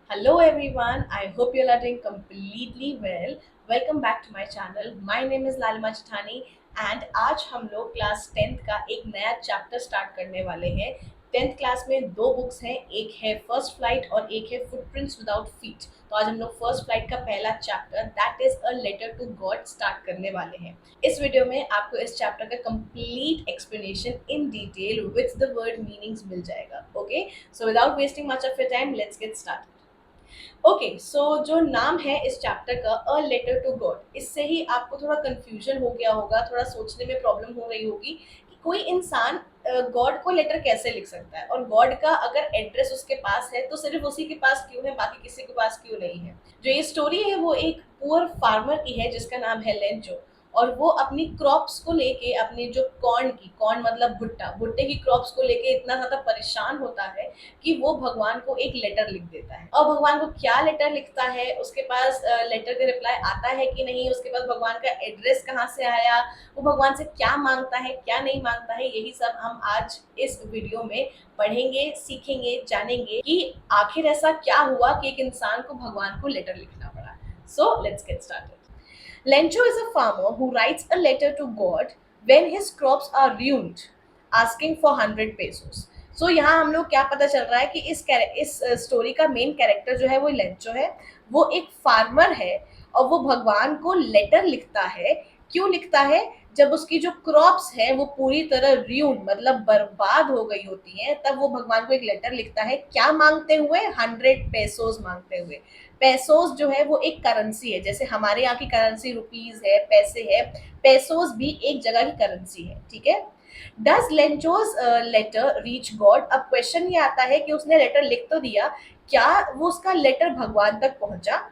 Hello everyone, I hope you all are doing completely well. Welcome back to my channel. My name is Lalima Chithani and आज हम लोग class 10th का एक नया chapter start करने वाले हैं। 10th क्लास में दो बुक्स हैं, एक है फर्स्ट फ्लाइट और एक है फुटप्रिंट्स विदाउट फीट। तो आज हम लोग फर्स्ट फ्लाइट का पहला chapter that is a letter to God start करने वाले हैं। इस वीडियो में आपको इस चैप्टर का complete explanation in detail with the word meanings मिल जाएगा। Okay, so without wasting much of your time let's get start. Okay so जो नाम है इस चैप्टर का अ लेटर टू गॉड, इससे ही आपको थोड़ा कंफ्यूजन हो गया होगा, थोड़ा सोचने में प्रॉब्लम हो रही होगी कि कोई इंसान गॉड को लेटर कैसे लिख सकता है, और गॉड का अगर एड्रेस उसके पास है तो सिर्फ उसी के पास क्यों है, बाकी किसी के पास क्यों नहीं है। जो ये स्टोरी है वो एक पुअर फार्मर की है जिसका नाम है लेंचो, और वो अपनी क्रॉप्स को लेके, अपने जो कॉर्न मतलब भुट्टा, भुट्टे की क्रॉप्स को लेके इतना ज्यादा परेशान होता है कि वो भगवान को एक लेटर लिख देता है। और भगवान को क्या लेटर लिखता है, उसके पास लेटर का रिप्लाई आता है कि नहीं, उसके पास भगवान का एड्रेस कहाँ से आया, वो भगवान से क्या मांगता है क्या नहीं मांगता है, यही सब हम आज इस वीडियो में पढ़ेंगे, सीखेंगे, जानेंगे कि आखिर ऐसा क्या हुआ कि एक इंसान को भगवान को लेटर लिखना पड़ा। So let's get started. Lencho is a farmer who writes a letter to God when his crops are ruined, asking for 100 pesos. So यहाँ हम लोग क्या पता चल रहा है कि इस स्टोरी का मेन कैरेक्टर जो है वो लेंचो है। वो एक फार्मर है और वो भगवान को लेटर लिखता है। क्यों लिखता है? जब उसकी जो क्रॉप्स है वो पूरी तरह र्यून मतलब बर्बाद हो गई होती हैं, तब वो भगवान को एक लेटर लिखता है। क्या मांगते हुए? 100 पेसोस मांगते हुए। पेसोस जो है वो एक करेंसी है, जैसे हमारे यहाँ की करेंसी रुपीज है, पैसे है, पेसोस भी एक जगह की करेंसी है। ठीक है। Does Lencho's letter reach God? अब क्वेश्चन ये आता है कि उसने लेटर लिख तो दिया, क्या वो उसका लेटर भगवान तक पहुंचा?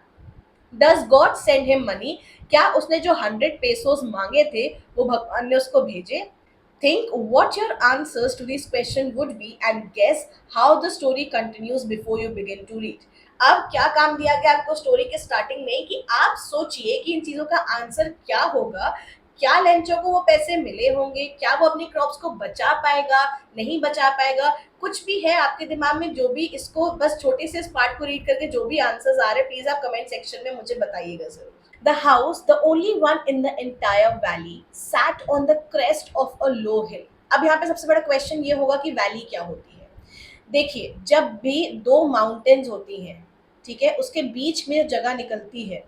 Does God send him money? क्या उसने जो 100 पेसोस मांगे थे वो भगवान ने उसको भेजे? Think what your answers to this question would be and guess how the story continues before you begin to read. अब क्या काम दिया गया आपको स्टोरी के स्टार्टिंग में कि आप सोचिए कि इन चीजों का आंसर क्या होगा। क्या लेंचो को वो पैसे मिले होंगे? क्या वो अपनी क्रॉप्स को बचा पाएगा, नहीं बचा पाएगा? कुछ भी है आपके दिमाग में जो भी, इसको बस छोटे से इस पार्ट को रीड करके जो भी आंसर्स आ रहे हैं प्लीज आप कमेंट सेक्शन में मुझे बताइएगा जरूर। The house, the only one in the entire valley, sat on the crest of a low hill. अब यहाँ पे सबसे बड़ा क्वेश्चन ये होगा कि वैली क्या होती है। देखिए, जब भी दो माउंटेन्स होती हैं, ठीक है, उसके बीच में जगह निकलती है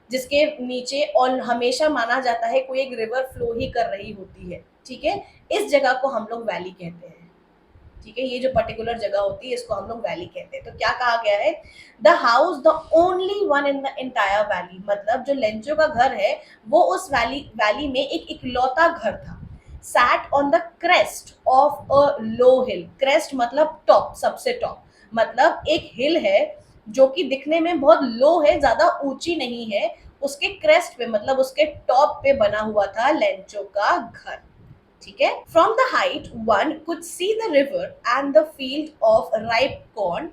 जिसके नीचे और हमेशा माना जाता है कोई एक रिवर फ्लो ही कर रही होती है। ठीक है, इस जगह को हम लोग वैली कहते हैं। ठीक है, ये जो पर्टिकुलर जगह होती है इसको हम लोग वैली कहते हैं। तो क्या कहा गया है? The house the only one in the entire valley, मतलब जो लेंचो का घर है वो उस वैली में एक इकलौता घर था। Sat on the crest of a low hill. Crest मतलब टॉप, सबसे टॉप, मतलब एक हिल है जो कि दिखने में बहुत लो है, ज्यादा ऊंची नहीं है। उसके क्रेस्ट पे मतलब उसके टॉप पे बना हुआ था लेंचो का घर। ठीक है। From the height one could see the river and the field of ripe corn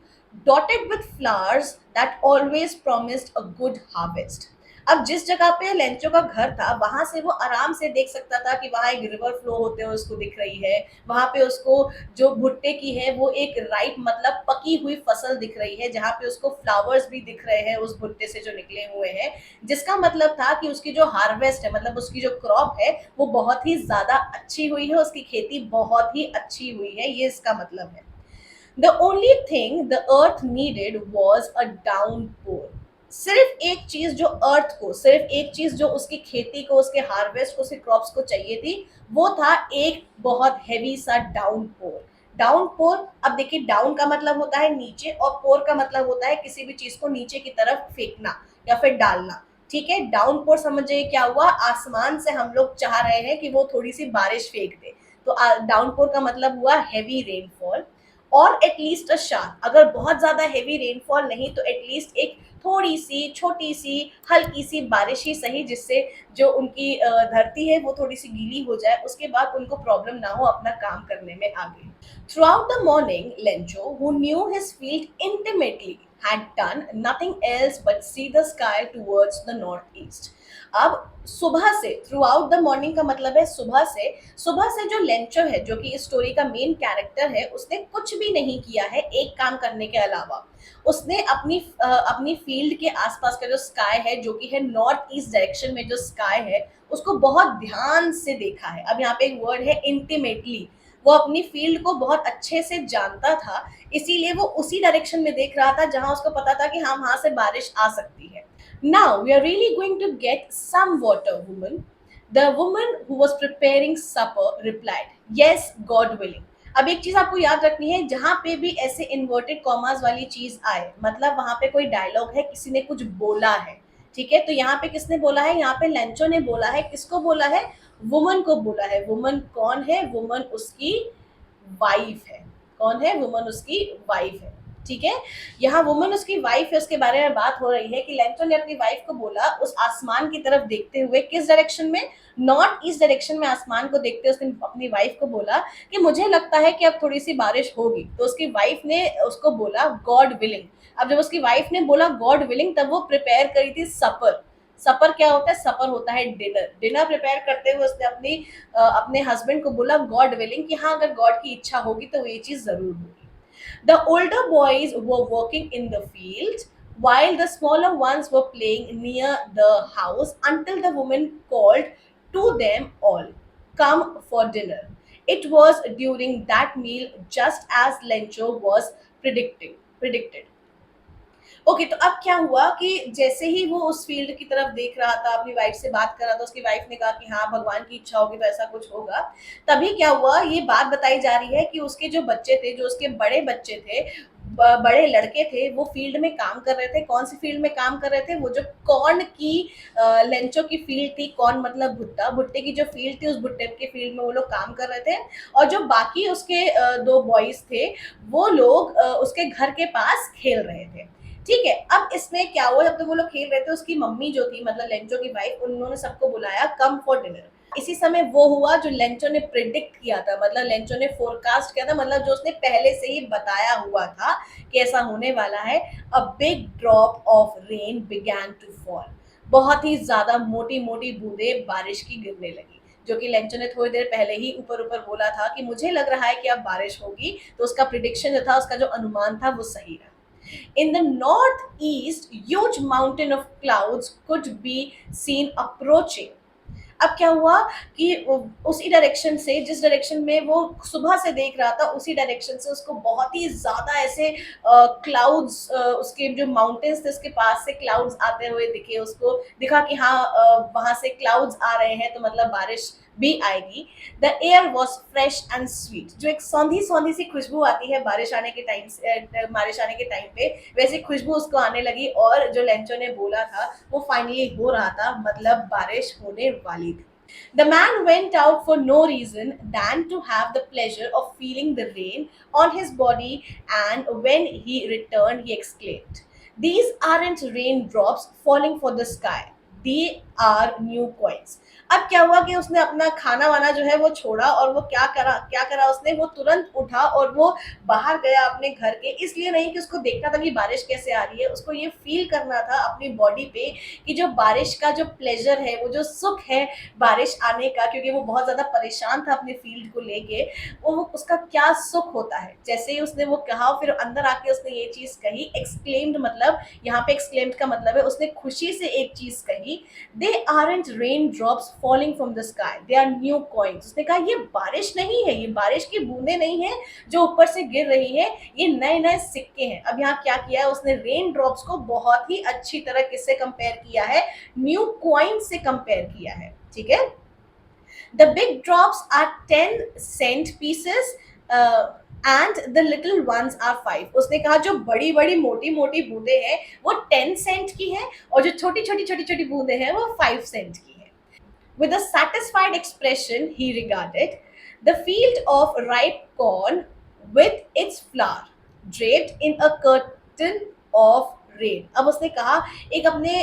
dotted with flowers that always promised a good harvest. अब जिस जगह पे लेंचो का घर था वहां से वो आराम से देख सकता था कि वहां एक रिवर फ्लो होते हुए उसको दिख रही है। वहां पे उसको जो भुट्टे की है वो एक राइप मतलब पकी हुई फसल दिख रही है, जहाँ पे उसको फ्लावर्स भी दिख रहे हैं उस भुट्टे से जो निकले हुए हैं, जिसका मतलब था कि उसकी जो हार्वेस्ट है मतलब उसकी जो क्रॉप है वो बहुत ही ज्यादा अच्छी हुई है, उसकी खेती बहुत ही अच्छी हुई है, ये इसका मतलब है। The only thing the earth needed was a downpour. सिर्फ एक चीज जो अर्थ को, सिर्फ एक चीज जो उसकी खेती को, उसके हार्वेस्ट को, उसके क्रॉप्स को चाहिए थी, वो था एक बहुत हैवी सा डाउनपोर। डाउनपोर, अब देखिए डाउन का मतलब होता है नीचे और पोर का मतलब होता है किसी भी चीज को नीचे की तरफ फेंकना या फिर डालना। ठीक है, डाउनपोर समझिए क्या हुआ, आसमान से हम लोग चाह रहे हैं कि वो थोड़ी सी बारिश फेंक दे, तो डाउनपोर का मतलब हुआ हैवी रेनफॉल। और एटलीस्ट अ शार, अगर बहुत ज्यादा हेवी रेनफॉल नहीं तो एटलीस्ट एक थोड़ी सी छोटी सी हल्की सी बारिश ही सही, जिससे जो उनकी धरती है वो थोड़ी सी गीली हो जाए, उसके बाद उनको प्रॉब्लम ना हो अपना काम करने में आगे। Through out the morning Lencho, who knew his field intimately, had done nothing else but see the sky towards the northeast. अब सुबह से, थ्रू आउट द मॉर्निंग का मतलब है सुबह से जो लेंचो है, जो कि इस स्टोरी का मेन कैरेक्टर है, उसने कुछ भी नहीं किया है एक काम करने के अलावा। उसने अपनी फील्ड के आसपास का जो स्काई है, जो कि है नॉर्थ ईस्ट डायरेक्शन में जो स्काई है, उसको बहुत ध्यान से देखा है। अब यहाँ पे एक वर्ड है इंटीमेटली। वो अपनी फील्ड को बहुत अच्छे से जानता था, इसीलिए वो उसी डायरेक्शन में देख रहा था जहां उसको पता था कि हाँ, वहां से बारिश आ सकती है। Now we are really going to get some water, woman. The woman who was preparing supper replied, Yes, God willing. अब एक चीज आपको याद रखनी है, जहां पे भी ऐसे इन्वर्टेड कॉमास वाली चीज आए, मतलब वहां पे कोई डायलॉग है, किसी ने कुछ बोला है। ठीक है, तो यहाँ पे किसने बोला है? यहाँ पे लेंचो ने बोला है। किसको बोला है? वुमन को बोला है। वुमन कौन है? वुमन उसकी वाइफ है। कौन है? वुमन उसकी वाइफ है। ठीक है, यहाँ वुमन उसकी वाइफ है, उसके बारे में बात हो रही है कि लेंटो ने अपनी वाइफ को बोला उस आसमान की तरफ देखते हुए। किस डायरेक्शन में? नॉर्थ ईस्ट डायरेक्शन में आसमान को देखते हुए उसने अपनी वाइफ को बोला कि मुझे लगता है कि अब थोड़ी सी बारिश होगी। तो उसकी वाइफ ने उसको बोला गॉड विलिंग। अब जब उसकी वाइफ ने बोला गॉड विलिंग, तब वो प्रिपेयर करी थी सपर। सपर क्या होता है? सपर होता है डिनर। डिनर प्रिपेयर करते हुए उसने अपने हस्बैंड को बोला गॉड विलिंग कि हाँ, अगर गॉड की इच्छा होगी तो ये चीज जरूर होगी। The older boys were working in the field while the smaller ones were playing near the house until the woman called to them all, Come for dinner. It was during that meal, just as Lencho was predicted. Okay, तो अब क्या हुआ कि जैसे ही वो उस field की तरफ देख रहा था, अपनी वाइफ से बात कर रहा था, उसकी वाइफ ने कहा कि हाँ, भगवान की इच्छा होगी तो ऐसा कुछ होगा। तभी क्या हुआ, ये बात बताई जा रही है कि उसके जो बच्चे थे, जो उसके बड़े बच्चे थे, बड़े लड़के थे, वो फील्ड में काम कर रहे थे। कौन सी फील्ड में काम कर रहे थे? वो जो कॉर्न की लेंचो की फील्ड थी। कॉर्न मतलब भुट्टा। भुट्टे की जो फील्ड थी, उस भुट्टे की फील्ड में वो लोग काम कर रहे थे। और जो बाकी उसके दो बॉयज थे, वो लोग उसके घर के पास खेल रहे थे। ठीक है, अब इसमें क्या हुआ, जब तक वो लोग खेल रहे थे, उसकी मम्मी जो थी, मतलब लेंचो की वाइफ, उन्होंने सबको बुलाया कम फॉर डिनर। इसी समय वो हुआ जो लेंचो ने प्रिडिक्ट किया था, मतलब लेंचो ने फोरकास्ट किया था, मतलब जो उसने पहले से ही बताया हुआ था कि ऐसा होने वाला है। A big drop of rain began to fall. बहुत ही ज्यादा मोटी मोटी बूंदे बारिश की गिरने लगी, जो कि लेंचो ने थोड़ी देर पहले ही ऊपर ऊपर बोला था कि मुझे लग रहा है कि अब बारिश होगी। तो उसका प्रिडिक्शन जो था, उसका जो अनुमान था, वो सही रहा। In the northeast, huge mountain of clouds could be seen approaching. अब क्या हुआ कि उसी डायरेक्शन से, जिस डायरेक्शन में वो सुबह से देख रहा था, उसी डायरेक्शन से उसको बहुत ही ज्यादा ऐसे क्लाउड्स, उसके जो माउंटेन्स थे उसके पास से क्लाउड्स आते हुए दिखे। उसको दिखा कि हाँ, वहां से क्लाउड्स आ रहे हैं, तो मतलब बारिश भी आएगी। The air was fresh and sweet. जो एक सौंधी सौंधी सी खुशबू आती है बारिश आने के टाइम से, बारिश आने के टाइम पे, वैसी खुशबू उसको आने लगी। और जो लेंचो ने बोला था वो फाइनली हो रहा था, मतलब बारिश होने वाली थी। The man went out for no reason than to have the pleasure of feeling the rain on his body, and when he returned, he exclaimed, These aren't raindrops falling for the sky. They are new coins. अब क्या हुआ कि उसने अपना खाना वाना जो है वो छोड़ा, और वो क्या करा उसने, वो तुरंत उठा और वो बाहर गया अपने घर के। इसलिए नहीं कि उसको देखना था कि बारिश कैसे आ रही है, उसको ये फील करना था अपनी बॉडी पे कि जो बारिश का जो प्लेजर है, वो जो सुख है बारिश आने का, क्योंकि वो बहुत ज्यादा परेशान था अपने फील्ड को लेके, वो उसका क्या सुख होता है। जैसे ही उसने वो कहा, फिर अंदर आके उसने ये चीज कही, एक्सक्लेम्ड, मतलब यहाँ पे एक्सक्लेम्ड का मतलब है उसने खुशी से एक चीज कही, they aren't rain drops falling from the sky, they are new coins. उसने कहा ये बारिश नहीं है, ये बारिश की बूंदे नहीं है जो ऊपर से गिर रही है, ये नए नए सिक्के हैं। अब यहाँ क्या किया है उसने, रेन ड्रॉप्स को बहुत ही अच्छी तरह किससे कंपेयर किया है? न्यू कॉइन से कंपेयर किया है। ठीक है, the big drops are 10 cent pieces and the little ones are 5। उसने कहा जो बड़ी बड़ी मोटी मोटी बूंदे हैं वो 10 cent की है, और जो छोटी छोटी छोटी छोटी बूंदे हैं वो 5 cent की है। With a satisfied expression, he regarded the field of ripe corn with its flour draped in a curtain of rain. अब उसने कहा, एक अपने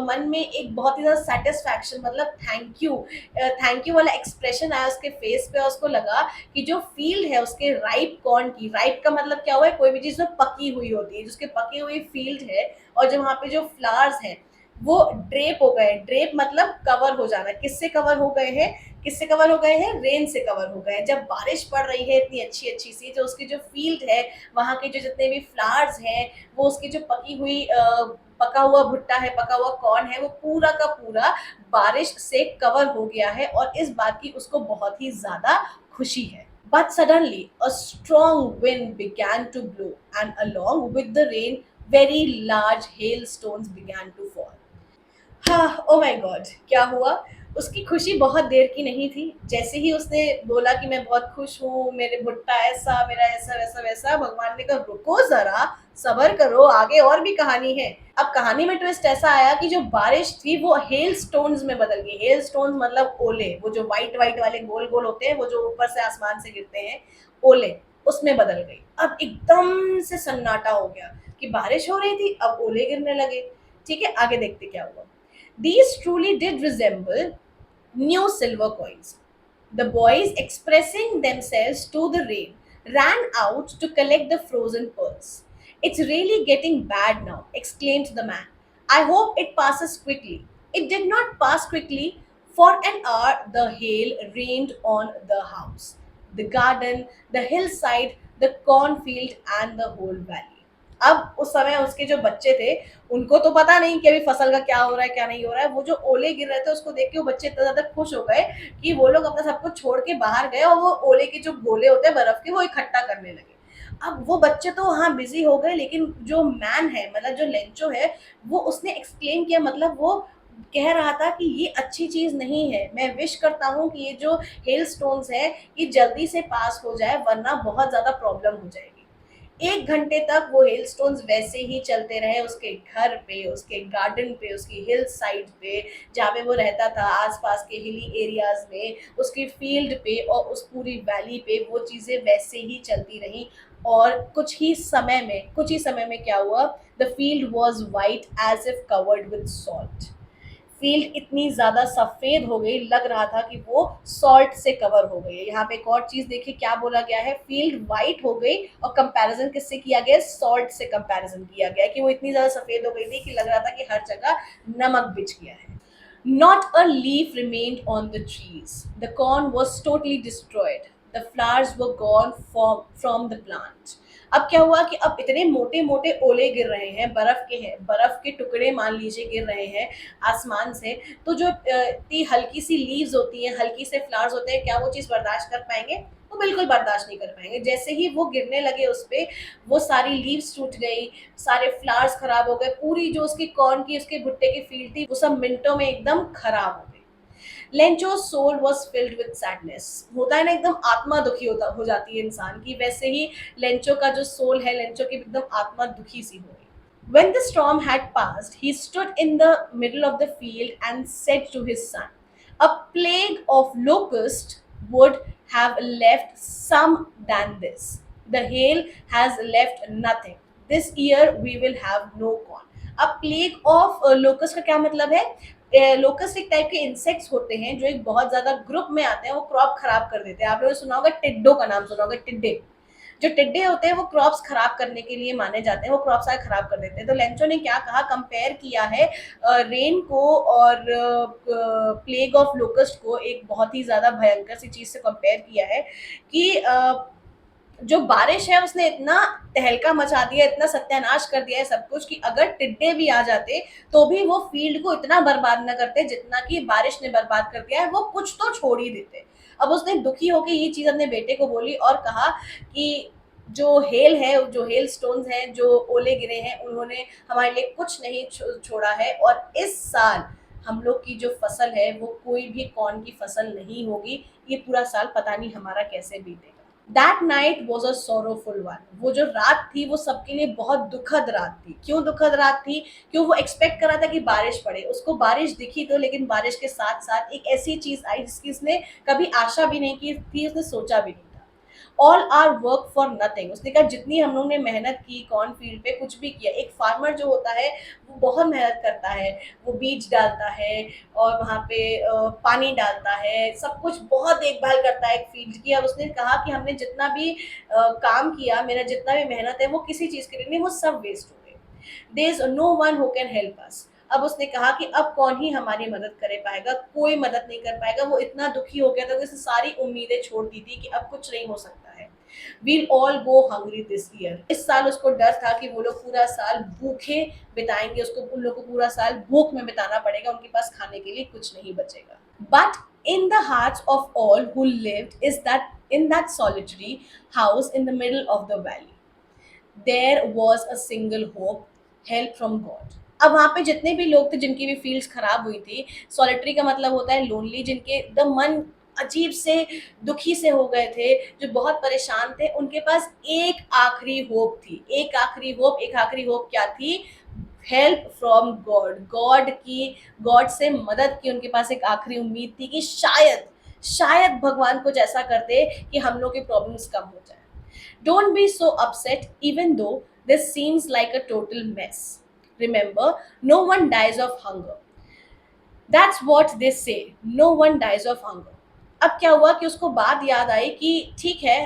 मन में एक बहुत ही ज़्यादा सेटिस्फैक्शन, मतलब थैंक यू वाला एक्सप्रेशन आया उसके फेस पे, और उसको लगा कि जो फील्ड है उसके राइप कॉर्न की, राइप का मतलब क्या हुआ है, कोई भी चीज़ जो पकी हुई होती है, जिसके पकी हुई फील्ड है, और जो वहाँ पे जो फ्लावर्स हैं, वो ड्रेप हो गए। ड्रेप मतलब कवर हो जाना। किससे कवर हो गए हैं? किससे कवर हो गए हैं? रेन से कवर हो गए हैं। जब बारिश पड़ रही है इतनी अच्छी अच्छी सी, जो उसकी जो फील्ड है, वहाँ के जो जितने भी फ्लावर्स हैं, वो उसकी जो पकी हुई पका हुआ भुट्टा है, पका हुआ कॉर्न है, वो पूरा का पूरा बारिश से कवर हो गया है और इस बात की उसको बहुत ही ज्यादा खुशी है। But suddenly, a strong wind began to blow, and along with the rain, very large hailstones began to fall. हाँ, ओ माय गॉड! क्या हुआ? उसकी खुशी बहुत देर की नहीं थी। जैसे ही उसने बोला कि मैं बहुत खुश हूँ, मेरे भुट्टा ऐसा, मेरा ऐसा, वैसा, वैसा, भगवान ने कहा रुको ज़रा, सब्र करो, आगे और भी कहानी है। अब कहानी में ट्विस्ट ऐसा आया कि जो बारिश थी वो हेल स्टोन्स में बदल गई। हेल स्टोन्स मतलब ओले, वो जो व्हाइट-व्हाइट वाले गोल-गोल होते हैं, वो जो ऊपर से आसमान से गिरते हैं, ओले, उसमें बदल गई। अब एकदम से सन्नाटा हो गया कि बारिश हो रही थी, अब ओले गिरने लगे। ठीक है, आगे देखते क्या हुआ। These truly did resemble new silver coins. The boys, expressing themselves to the rain, ran out to collect the frozen pearls. It's really getting bad now, exclaimed the man. I hope it passes quickly. It did not pass quickly. For an hour, the hail rained on the house, the garden, the hillside, the cornfield, and the whole valley. अब उस समय उसके जो बच्चे थे, उनको तो पता नहीं कि अभी फसल का क्या हो रहा है, क्या नहीं हो रहा है। वो जो ओले गिर रहे थे उसको देख के वो बच्चे इतना ज़्यादा खुश हो गए कि वो लोग अपना सब कुछ छोड़ के बाहर गए और वो ओले के जो गोले होते हैं बर्फ के, वो इकट्ठा करने लगे। अब वो बच्चे तो वहाँ बिज़ी हो गए, लेकिन जो मैन है, मतलब जो लेंचो है, वो उसने एक्सक्लेम किया, मतलब वो कह रहा था कि ये अच्छी चीज़ नहीं है। मैं विश करता हूँ कि ये जो हेलस्टोन्स हैं, ये जल्दी से पास हो जाए, वरना बहुत ज़्यादा प्रॉब्लम हो जाएगी। 1 घंटे तक वो हेलस्टोन्स वैसे ही चलते रहे उसके घर पे, उसके गार्डन पे, उसकी हिल साइड पे, जहाँ पे वो रहता था, आस-पास के हिली एरियाज़ में, उसकी फील्ड पे और उस पूरी वैली पे वो चीज़ें वैसे ही चलती रहीं। और कुछ ही समय में क्या हुआ? The field was white as if covered with salt. Field इतनी ज़्यादा सफ़ेद हो गई, लग रहा था कि वो सॉल्ट से कवर हो गई है। यहाँ पे एक और चीज़ देखिए क्या बोला गया है, फील्ड व्हाइट हो गई और कंपैरिज़न किससे किया गया है? सॉल्ट से कंपैरिज़न किया गया है कि वो इतनी ज़्यादा सफ़ेद हो गई थी कि लग रहा था कि हर जगह नमक बिछ गया है। Not a leaf remained on the trees. The corn was totally destroyed. The flowers were gone from the plant. अब क्या हुआ कि अब इतने मोटे मोटे ओले गिर रहे हैं, बर्फ के हैं, बर्फ के टुकड़े मान लीजिए गिर रहे हैं आसमान से। तो जो इतनी हल्की सी लीव्स होती हैं, हल्की से फ्लावर्स होते हैं, क्या वो चीज़ बर्दाश्त कर पाएंगे? वो बिल्कुल बर्दाश्त नहीं कर पाएंगे। जैसे ही वो गिरने लगे उस पे, वो सारी लीव्स टूट गई, सारे फ्लावर्स खराब हो गए, पूरी जो उसकी कॉर्न की, उसके भुट्टे की फील्ड थी, वो सब मिनटों में एकदम खराब हो गई। लेंचो's soul was filled with sadness। होता है ना, एकदम आत्मा दुखी होता हो जाती है इंसान की, वैसे ही लेंचो का जो सोल है, लेंचो की एकदम आत्मा दुखी सी हो गई। When the storm had passed, he stood in the middle of the field and said to his son, a plague of locusts would have left some than this. The hail has left nothing. This year we will have no corn. अब plague of locust का क्या मतलब है? Locust एक type के insects होते हैं जो एक बहुत ज्यादा ग्रुप में आते हैं, वो क्रॉप खराब कर देते हैं। आप लोगों ने सुना होगा, टिड्डो का नाम सुना होगा, टिड्डे। जो टिड्डे होते हैं वो क्रॉप्स खराब करने के लिए माने जाते हैं, वो क्रॉप्स सारे खराब कर देते हैं। तो लेंचो ने क्या कहा, कंपेयर किया है रेन को और प्लेग ऑफ लोकस्ट को, एक बहुत ही ज्यादा भयंकर सी चीज से कंपेयर किया है कि जो बारिश है उसने इतना तहलका मचा दिया, इतना सत्यानाश कर दिया है सब कुछ, कि अगर टिड्डे भी आ जाते तो भी वो फील्ड को इतना बर्बाद न करते जितना कि बारिश ने बर्बाद कर दिया है, वो कुछ तो छोड़ ही देते। अब उसने दुखी होकर ये चीज अपने बेटे को बोली और कहा कि जो हेल है, जो हेल स्टोन्स हैं, जो ओले गिरे हैं, उन्होंने हमारे लिए कुछ नहीं छोड़ा है, और इस साल हम लोग की जो फसल है वो कोई भी कॉर्न की फसल नहीं होगी। ये पूरा साल पता नहीं हमारा कैसे बीतेगा। That night was a sorrowful one. वो जो रात थी वो सबके लिए बहुत दुखद रात थी। क्यों दुखद रात थी? क्यों? वो एक्सपेक्ट कर रहा था कि बारिश पड़े, उसको बारिश दिखी तो, लेकिन बारिश के साथ साथ एक ऐसी चीज आई जिसकी उसने कभी आशा भी नहीं की थी, उसने सोचा भी नहीं था। All our work for nothing. उसने कहा जितनी हम लोग ने मेहनत की कॉर्न फील्ड पे, कुछ भी किया। एक फार्मर जो होता है वो बहुत मेहनत करता है, वो बीज डालता है और वहाँ पे पानी डालता है, सब कुछ बहुत देखभाल करता है एक फील्ड की। और उसने कहा कि हमने जितना भी काम किया, मेरा जितना भी मेहनत है, वो किसी चीज़ के लिए नहीं, वो सब वेस्ट हो गए। There is no one who can help us. अब उसने कहा कि अब कौन ही हमारी मदद कर पाएगा, कोई मदद नहीं कर पाएगा। वो इतना दुखी हो गया था कि उसने सारी उम्मीदें छोड़ दी थी कि अब कुछ नहीं हो सकता है। We'll all go hungry this year. इस साल उसको डर था कि वो लोग पूरा साल भूखे बिताएंगे, उसको उन लोग को पूरा साल भूख में बिताना पड़ेगा, उनके पास खाने के लिए कुछ नहीं बचेगा। But in the hearts of all who lived is that in that solitary house in the middle of the valley there was a single hope, help from God। अब वहाँ पे जितने भी लोग थे जिनकी भी फील्ड्स खराब हुई थी, सॉलिटरी का मतलब होता है लोनली, जिनके द मन अजीब से दुखी से हो गए थे, जो बहुत परेशान थे, उनके पास एक आखिरी होप थी। एक आखिरी होप क्या थी? Help from God. गॉड से मदद की उनके पास एक आखिरी उम्मीद थी कि शायद शायद भगवान कुछ ऐसा कर दे कि हम लोग की प्रॉब्लम्स कम हो जाए। Don't be so upset even though this seems like a total mess. Remember, no one dies of hunger. That's what they say. No one dies of hunger. अब क्या हुआ कि उसको बात याद आई कि ठीक है,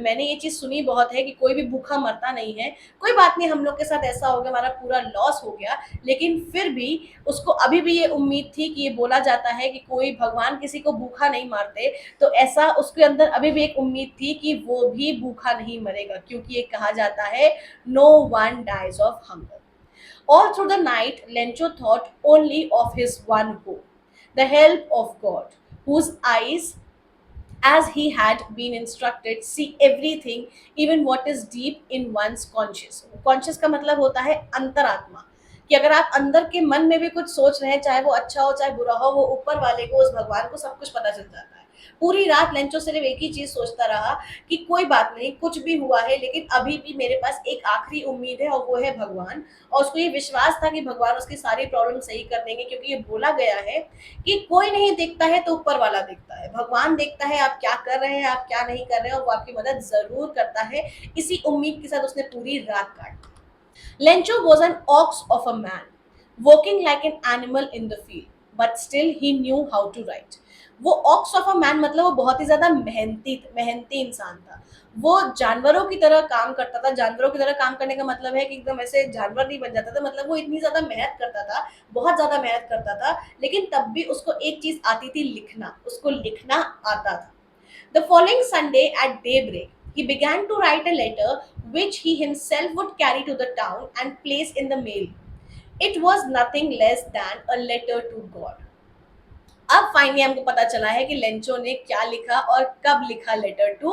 मैंने ये चीज़ सुनी बहुत है कि कोई भी भूखा मरता नहीं है, कोई बात नहीं, हम लोग के साथ ऐसा हो गया, हमारा पूरा लॉस हो गया, लेकिन फिर भी उसको अभी भी ये उम्मीद थी कि ये बोला जाता है कि कोई भगवान किसी को भूखा नहीं मारते, तो ऐसा उसके अंदर अभी भी एक उम्मीद थी कि वो भी भूखा नहीं मरेगा, क्योंकि ये कहा जाता है no one dies of hunger. All through the night, Lencho thought only of his one hope, the help of God, whose eyes, as he had been instructed, see everything, even what is deep in one's conscious। conscious का मतलब होता है अंतरात्मा, कि अगर आप अंदर के मन में भी कुछ सोच रहे हैं, चाहे वो अच्छा हो चाहे बुरा हो, वो ऊपर वाले को, उस भगवान को सब कुछ पता चल जाता है। पूरी रात लेंचो सिर्फ एक ही चीज सोचता रहा कि कोई बात नहीं, कुछ भी हुआ है, लेकिन अभी भी मेरे पास एक आखिरी उम्मीद है और वो है भगवान। और उसको ये विश्वास था कि भगवान उसकी सारी प्रॉब्लम सही कर देंगे, क्योंकि ये बोला गया है कि कोई नहीं देखता है तो ऊपर वाला देखता है, भगवान देखता है आप क्या कर रहे हैं, आप क्या नहीं कर रहे हैं, और वो आपकी मदद जरूर करता है। इसी उम्मीद के साथ उसने पूरी रात काटी। Lencho was an ox of a man, walking like an animal in the field, but still he knew how to write। वो ऑक्स ऑफ अ मैन मतलब वो बहुत ही ज्यादा मेहनती मेहनती इंसान था। वो जानवरों की तरह काम करता था। जानवरों की तरह काम करने का मतलब है कि एकदम ऐसे जानवर नहीं बन जाता था, मतलब वो इतनी ज्यादा मेहनत करता था, बहुत ज्यादा मेहनत करता था, लेकिन तब भी उसको एक चीज आती थी, लिखना। उसको लिखना आता था। The following Sunday at daybreak, he began to write a letter which he himself would carry to the town and place in the mail। It was nothing less than a letter to God। अब finally हमको पता चला है कि Lencho ने क्या लिखा और कब लिखा, लेटर टू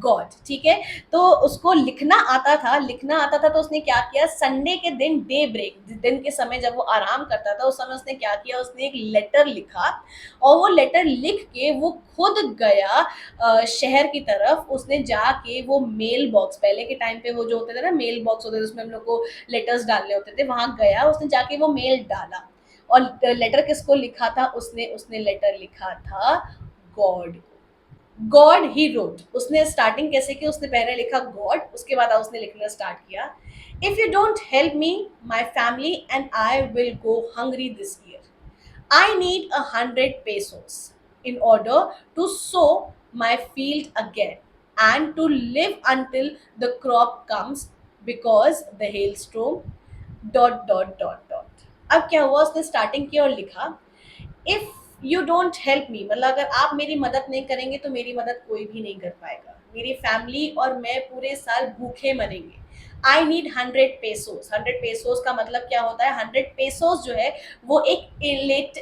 गॉड। ठीक है, तो उसको लिखना आता था, तो उसने क्या किया, संडे के दिन डे ब्रेक, दिन के समय जब वो आराम करता था, उस समय उसने क्या किया, उसने एक लेटर लिखा। और वो लेटर लिख के वो खुद गया शहर की तरफ। उसने जाके वो मेल बॉक्स, पहले के टाइम पे वो जो होते थे ना, मेल बॉक्स होते थे, उसमें हम लोग को लेटर्स डालने होते थे, वहां गया, उसने जाके वो मेल डाला। और लेटर किसको लिखा था उसने? उसने लेटर लिखा था गॉड। God he wrote. उसने स्टार्टिंग कैसे की, उसने पहले लिखा गॉड, उसके बाद उसने लिखना स्टार्ट किया, if you don't help me my family and I will go hungry this year. I need 100 pesos in order to sow my field again and to live until the crop comes because the hailstorm dot dot dot dot। अब क्या हुआ, उसने starting की और लिखा, if you don't help me, मतलब अगर आप मेरी मदद नहीं करेंगे तो मेरी मदद कोई भी नहीं कर पाएगा, मेरी फैमिली और मैं पूरे साल भूखे मरेंगे। I need 100 pesos. 100 पेसोस का मतलब क्या होता है? 100 पेसोस जो है वो एक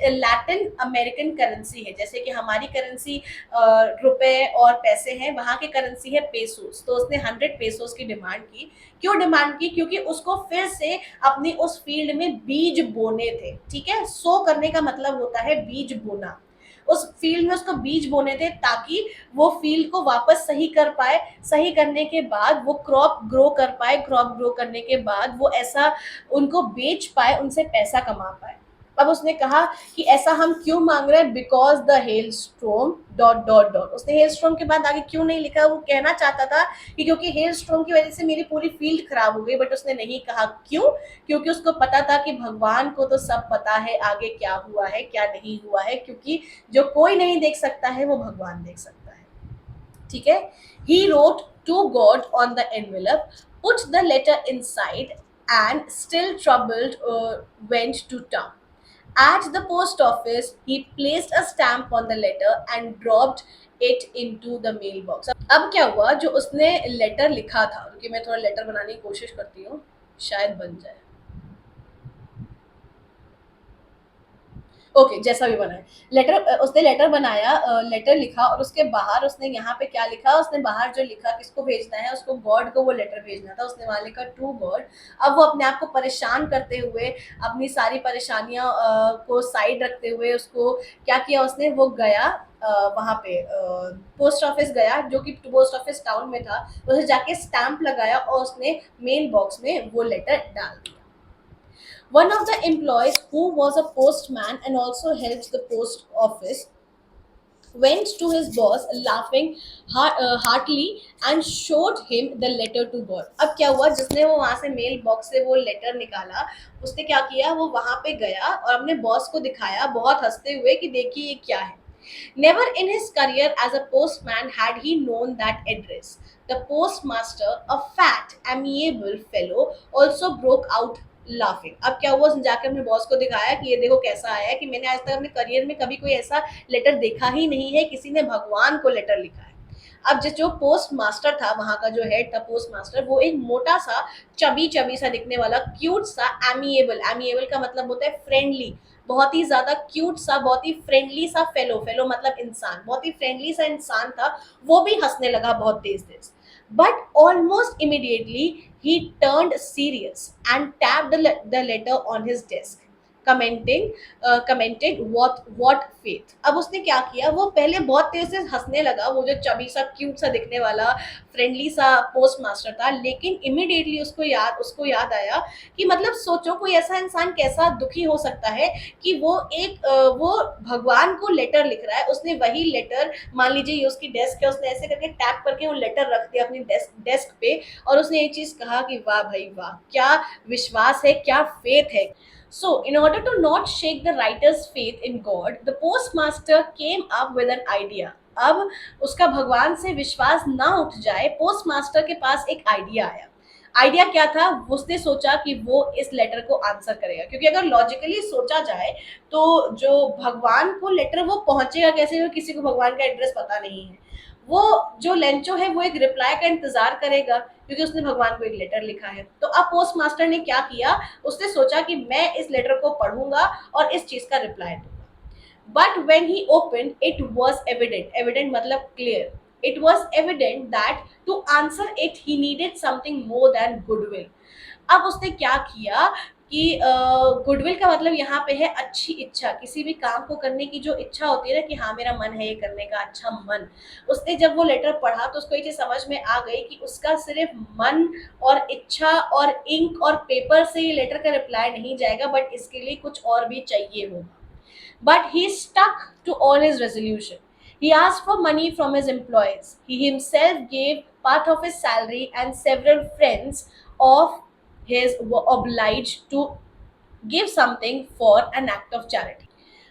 लैटिन अमेरिकन करेंसी है। जैसे कि हमारी करेंसी रुपए और पैसे हैं, वहाँ की करेंसी है पेसोस। तो उसने 100 पेसोस की डिमांड की। क्यों डिमांड की? क्योंकि उसको फिर से अपनी उस फील्ड में बीज बोने थे। ठीक है, सो करने का मतलब होता है बीज बोना। उस फील्ड में उसको बीज बोने थे ताकि वो फील्ड को वापस सही कर पाए। सही करने के बाद वो क्रॉप ग्रो कर पाए। क्रॉप ग्रो करने के बाद वो ऐसा उनको बेच पाए, उनसे पैसा कमा पाए। अब उसने कहा कि ऐसा हम क्यों मांग रहे हैं, because the hell स्ट्रोम dot dot dot. उसने हेल स्ट्रोम के बाद आगे क्यों नहीं लिखा, वो कहना चाहता था कि क्योंकि हेल स्ट्रोम की वजह से मेरी पूरी फील्ड खराब हो गई, बट उसने नहीं कहा क्यों, क्योंकि उसको पता था कि भगवान को तो सब पता है आगे क्या हुआ है क्या नहीं हुआ है, क्योंकि जो कोई नहीं देख सकता है वो भगवान देख सकता है। ठीक है, he wrote to God on the envelope, put the letter inside and still troubled went to town. At the post office, he placed a stamp on the letter and dropped it into the mailbox. अब क्या हुआ, जो उसने letter लिखा था, क्योंकि मैं थोड़ा लेटर बनाने की कोशिश करती हूँ, शायद बन जाए। ओके, जैसा भी बना है लेटर, उसने लेटर बनाया, लेटर लिखा, और उसके बाहर उसने यहाँ पे क्या लिखा, उसने बाहर जो लिखा किसको भेजना है, उसको गॉड को वो लेटर भेजना था, उसने वहां लिखा टू गॉड। अब वो अपने आप को परेशान करते हुए, अपनी सारी परेशानियां को साइड रखते हुए, उसको क्या किया, उसने वो गया वहां पे पोस्ट ऑफिस गया, जो कि पोस्ट ऑफिस टाउन में था। उसे जाके स्टैंप लगाया और उसने मेल बॉक्स में वो लेटर डाल दिया। One of the employees, who was a postman and also helps the post office, went to his boss laughing heartily and showed him the letter to God. अब क्या हुआ, जिसने वो वहां से मेल बॉक्स से वो लेटर निकाला, उसने क्या किया, वो वहां पे गया और अपने बॉस को दिखाया बहुत हंसते हुए कि देखिए ये क्या है। Never in his career as a postman had he known that address. The postmaster, a fat, amiable fellow, also broke out laughing. अब क्या हुआ, उसने जाकर अपने बॉस को दिखाया कि ये देखो कैसा आया है, कि मैंने आज तक अपने करियर में कभी कोई ऐसा लेटर देखा ही नहीं है, किसी ने भगवान को लेटर लिखा है। अब जो पोस्ट मास्टर था, वहां का जो हेड था पोस्ट मास्टर, वो एक मोटा सा चबी चबी सा दिखने वाला क्यूट सा, एमिएबल, एमिएबल का मतलब होता है फ्रेंडली, बहुत ही ज्यादा क्यूट सा, बहुत ही फ्रेंडली सा फेलो, फेलो मतलब इंसान, बहुत ही फ्रेंडली सा इंसान था। वो भी हंसने लगा बहुत तेज तेज। But almost immediately he turned serious and tapped the letter on his desk, commented what faith। अब उसने क्या किया, वो पहले बहुत तेज से हंसने लगा, वो जो चबी सा क्यूट सा दिखने वाला फ्रेंडली सा पोस्ट मास्टर था, लेकिन इमिडिएटली उसको याद आया कि मतलब सोचो कोई ऐसा इंसान कैसा दुखी हो सकता है कि वो भगवान को लेटर लिख रहा है। उसने वही लेटर, मान लीजिए ये उसकी डेस्क है, उसने ऐसे करके टैप करके वो लेटर रख दिया अपनी डेस्क पे, और उसने ये चीज कहा कि वाह भाई वाह, क्या विश्वास है, क्या फेथ है। So, in order to not shake the writer's faith in God, the postmaster came up with an idea. अब उसका भगवान से विश्वास ना उठ जाए, पोस्ट मास्टर के पास एक आइडिया आया। आइडिया क्या था, उसने सोचा कि वो इस लेटर को आंसर करेगा, क्योंकि अगर लॉजिकली सोचा जाए तो जो भगवान को लेटर वो पहुंचेगा कैसे, वो किसी को भगवान का एड्रेस पता नहीं है। वो जो लेंचो है वो एक रिप्लाई का इंतजार करेगा, क्योंकि उसने भगवान को एक लेटर लिखा है। तो अब पोस्ट मास्टर ने क्या किया, उसने सोचा कि मैं इस लेटर को पढ़ूंगा और इस चीज का रिप्लाई दूंगा। But when he opened, it was evident. Evident मतलब clear. It was evident that to answer it, he needed something more than goodwill. अब उसने क्या किया कि गुडविल का मतलब यहाँ पे है अच्छी इच्छा, किसी भी काम को करने की जो इच्छा होती है ना, कि हाँ मेरा मन है ये करने का, अच्छा मन। उसने जब वो लेटर पढ़ा तो उसको ये चीज समझ में आ गई कि उसका सिर्फ मन और इच्छा और इंक और पेपर से ये लेटर का रिप्लाई नहीं जाएगा, बट इसके लिए कुछ और भी चाहिए होगा। But he stuck to all his resolution. He asked for money from his employees. He himself gave part of his salary, and several friends of his were obliged to give something for an act of charity.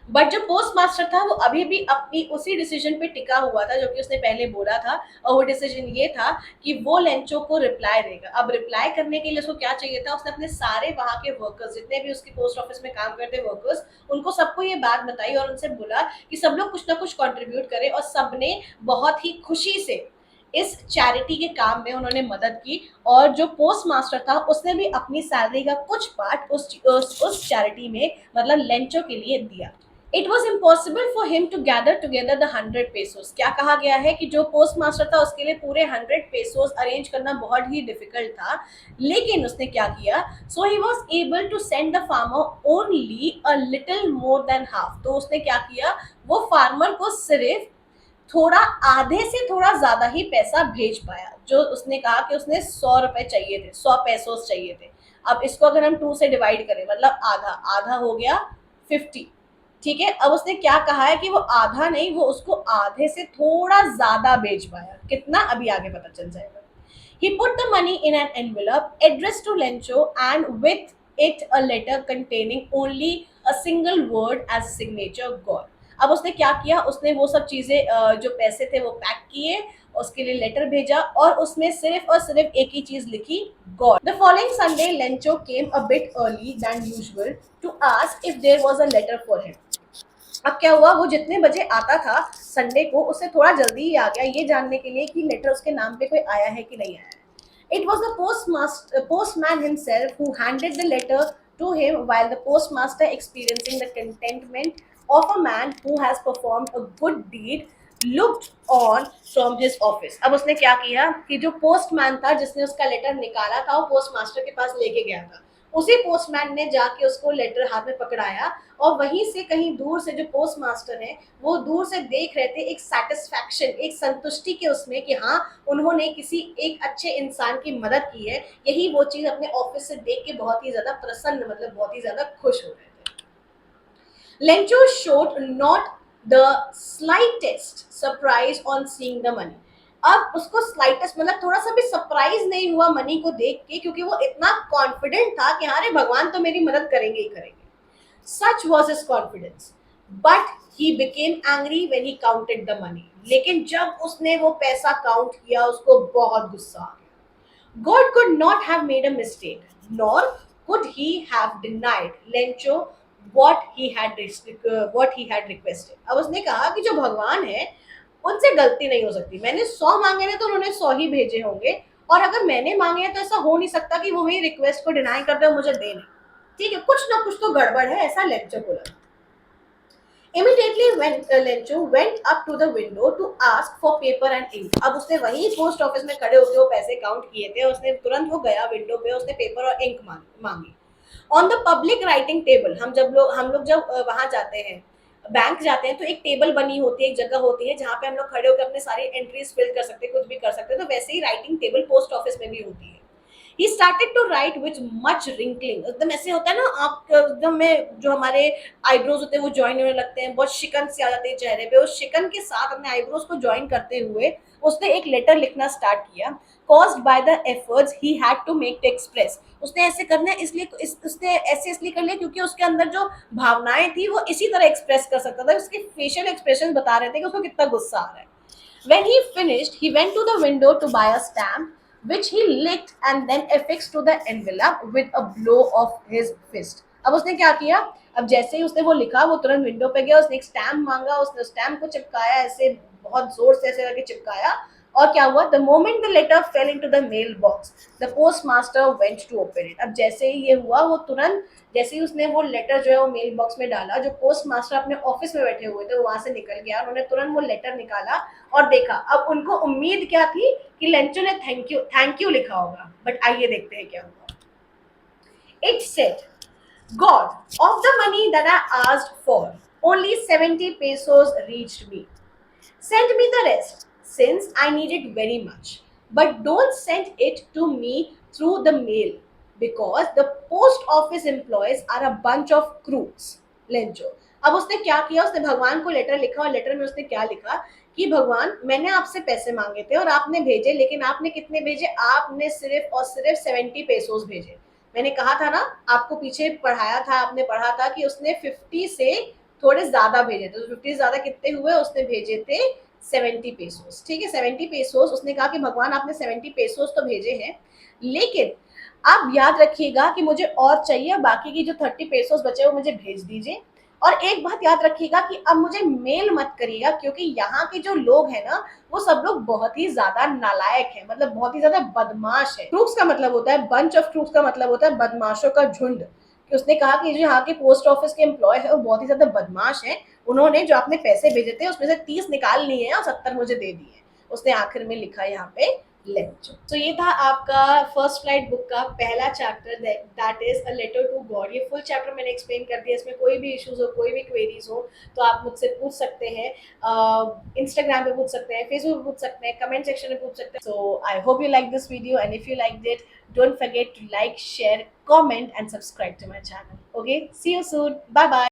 But जो post master था वो अभी भी अपनी उसी decision पे टिका हुआ था जो कि उसने पहले बोला था, और वो डिसीजन ये था कि वो लेंचो को रिप्लाई देगा। अब रिप्लाई करने के लिए उसको क्या चाहिए था, उसने अपने सारे वहां के वर्कर्स, जितने भी उसके पोस्ट ऑफिस में काम करते वर्कर्स, उनको सबको ये बात बताई और उनसे बोला कि सब लोग कुछ ना कुछ कंट्रीब्यूट करें, और सबने बहुत ही खुशी से इस चैरिटी के काम में उन्होंने मदद की। और जो पोस्ट मास्टर था उसने भी अपनी सैलरी का कुछ पार्ट उस चैरिटी में, मतलब लेंचो के लिए दिया। It was impossible for him to gather together the 100 pesos. क्या कहा गया है कि जो पोस्ट मास्टर था उसके लिए पूरे 100 पेसोस अरेंज करना बहुत ही डिफिकल्ट था, लेकिन उसने क्या किया, so he was able to send the farmer only a little more than half. तो उसने क्या किया, वो फार्मर को सिर्फ थोड़ा, आधे से थोड़ा ज्यादा ही पैसा भेज पाया। जो उसने कहा कि उसने 100 रुपए चाहिए थे, 100 पेसोस चाहिए थे। अब इसको अगर हम 2 से डिवाइड करें, मतलब आधा आधा हो गया 50। ठीक है, अब उसने क्या कहा है कि वो आधा नहीं, वो उसको आधे से थोड़ा ज्यादा भेज पाया। कितना, अभी आगे पता चल जाएगा। He put the money in an envelope addressed to Lencho, and with it a letter containing only a single word as signature God। अब उसने क्या किया, उसने वो सब चीजें जो पैसे थे वो पैक किए, उसके लिए लेटर भेजा और उसमें सिर्फ और सिर्फ एक ही चीज लिखी, God. The following Sunday Lencho came a bit earlier than usual to ask if there was a letter for him. अब क्या हुआ, वो जितने बजे आता था संडे को, उससे थोड़ा जल्दी ही आ गया ये जानने के लिए कि लेटर उसके नाम पे कोई आया है कि नहीं आया है। It was the postman himself who handed the letter to him, while the postmaster, experiencing the contentment of a man who has performed a good deed, looked on from his office। अब उसने क्या किया कि जो postman था जिसने उसका letter निकाला था वो पोस्ट मास्टर के पास लेके गया था, उसी पोस्टमैन ने जाके उसको लेटर हाथ में पकड़ाया और वहीं से कहीं दूर से जो पोस्ट मास्टर है वो दूर से देख रहे थे एक सेटिस्फैक्शन, एक संतुष्टि के उसमें कि हाँ उन्होंने किसी एक अच्छे इंसान की मदद की है। यही वो चीज अपने ऑफिस से देख के बहुत ही ज्यादा प्रसन्न, मतलब बहुत ही ज्यादा खुश हो रहे थे। Lencho showed not the slightest surprise on seeing the money। अब उसको स्लाइटेस्ट मतलब थोड़ा सा भी सरप्राइज नहीं हुआ मनी को देख के, क्योंकि वो इतना कॉन्फिडेंट था कि अरे भगवान तो मेरी मदद करेंगे ही करेंगे। Such was his confidence. But he became angry when he counted the money। लेकिन जब उसने वो पैसा काउंट किया उसको बहुत गुस्सा आ गया। God could not have made a mistake, nor could he have denied Lencho what he had requested। अब उसने कहा कि जो भगवान है उनसे गलती नहीं हो सकती। मैंने 100 मांगे थे तो उन्होंने 100 ही भेजे होंगे, और अगर मैंने मांगे हैं तो ऐसा हो नहीं सकता कि वो मेरी रिक्वेस्ट को डिनाई कर दे और मुझे दे नहीं। ठीक है, कुछ ना कुछ तो गड़बड़ है, ऐसा लेंचो बोला। Immediately when Lencho went up to the window to ask for paper and ink। अब उसने वहीं पोस्ट ऑफिस में खड़े होकर वो पैसे काउंट किए थे, उसने तुरंत वो गया विंडो पे, उसने पेपर और इंक मांगी। On the public writing table, हम लोग जब वहां जाते हैं, बैंक जाते हैं, तो एक टेबल बनी होती है, एक जगह होती है जहाँ पे हम लोग खड़े होकर अपने सारी एंट्रीज फिल कर सकते हैं, कुछ भी कर सकते हैं। तो वैसे ही राइटिंग टेबल पोस्ट ऑफिस में भी होती है। He started to write with much wrinkling। एकदम ऐसे होता है ना, आप एकदम में जो हमारे आईब्रोज होते हैं वो ज्वाइन होने लगते हैं, बहुत शिकन से आ जाती है चेहरे पे। उस शिकन के साथ अपने आईब्रोज को ज्वाइन करते हुए उसने एक लेटर लिखना स्टार्ट किया। Caused by the efforts he had to make to express. उसने ऐसे करना है इसलिए उसने ऐसे इसलिए कर लिया क्योंकि उसके अंदर जो भावनाएं थी वो इसी तरह एक्सप्रेस कर सकता था। उसके फेशियल एक्सप्रेशन बता रहे थे कि उसको कितना गुस्सा आ रहा है। When he finished, he went to the window to buy a stamp, which he licked and then affixed to the envelope with a blow of his fist। अब उसने क्या किया, अब जैसे ही उसने वो लिखा वो तुरंत विंडो पे गया, उसने एक स्टैम्प मांगा, उसने स्टैम्प को चिपकाया, ऐसे बहुत जोर से ऐसे करके चिपकाया। और क्या हुआ, the moment the letter fell into the mail box the post master went to open it. अब जैसे ही ये हुआ वो तुरंत, जैसे ही उसने वो लेटर जो है वो मेल बॉक्स में डाला, जो पोस्ट मास्टर अपने ऑफिस में बैठे हुए थे वो वहां से निकल गया, उन्होंने तुरंत वो लेटर निकाला और देखा। अब उनको उम्मीद क्या थी कि लेंचो ने थैंक यू लिखा होगा, बट आइए देखते हैं क्या हुआ। It said, God, of the money that I asked for only 70 pesos reached me। Send me the rest since I need it very much, but don't send it to me through the mail because the post office employees are a bunch of crooks। Lencho, अब उसने क्या किया, उसने भगवान को letter लिखा और letter में उसने क्या लिखा कि भगवान, मैंने आपसे पैसे मांगे थे और आपने भेजे, लेकिन आपने कितने भेजे, आपने सिर्फ और सिर्फ 70 पेसोस भेजे। मैंने कहा था ना, आपको पीछे पढ़ाया था, आपने पढ़ा था कि उसने 50 से थोड़े ज्यादा भेजे थे। तो 50 ज्यादा कितने हुए, उसने भेजे थे 70 पेसोस। ठीक है, 70 पेसोस। उसने कहा कि भगवान आपने 70 पेसोस तो भेजे हैं, लेकिन आप याद रखिएगा कि मुझे और चाहिए, बाकी की जो 30 पेसोस बचे वो मुझे भेज दीजिए। और एक बात याद रखिएगा कि अब मुझे मेल मत करिएगा, क्योंकि यहाँ के जो लोग हैं ना वो सब लोग बहुत ही ज्यादा नालायक हैं, मतलब बहुत ही ज्यादा बदमाश है। क्रूक्स का मतलब होता है, बंच ऑफ क्रूक्स का मतलब होता है बदमाशों का झुंड। कि उसने कहा कि जो यहाँ के पोस्ट ऑफिस के एम्प्लॉय है वो बहुत ही ज्यादा बदमाश है, उन्होंने जो आपने पैसे भेजे थे उसमें से 30 निकाल लिए हैं और 70 मुझे दे दिए। उसने आखिर में लिखा यहाँ पे लेंचो। तो ये था आपका फर्स्ट फ्लाइट बुक का पहला chapter, that is a letter to God. ये फुल चैप्टर मैंने एक्सप्लेन कर दिया। इसमें कोई भी इश्यूज हो, कोई भी क्वेरीज हो तो आप मुझसे पूछ सकते हैं, इंस्टाग्राम पे पूछ सकते हैं, फेसबुक पे पूछ सकते हैं, कमेंट सेक्शन में पूछ सकते हैं। So I hope you like this video, and if you like it, don't forget to like, share, comment and subscribe to my channel। Okay, see you soon, bye bye।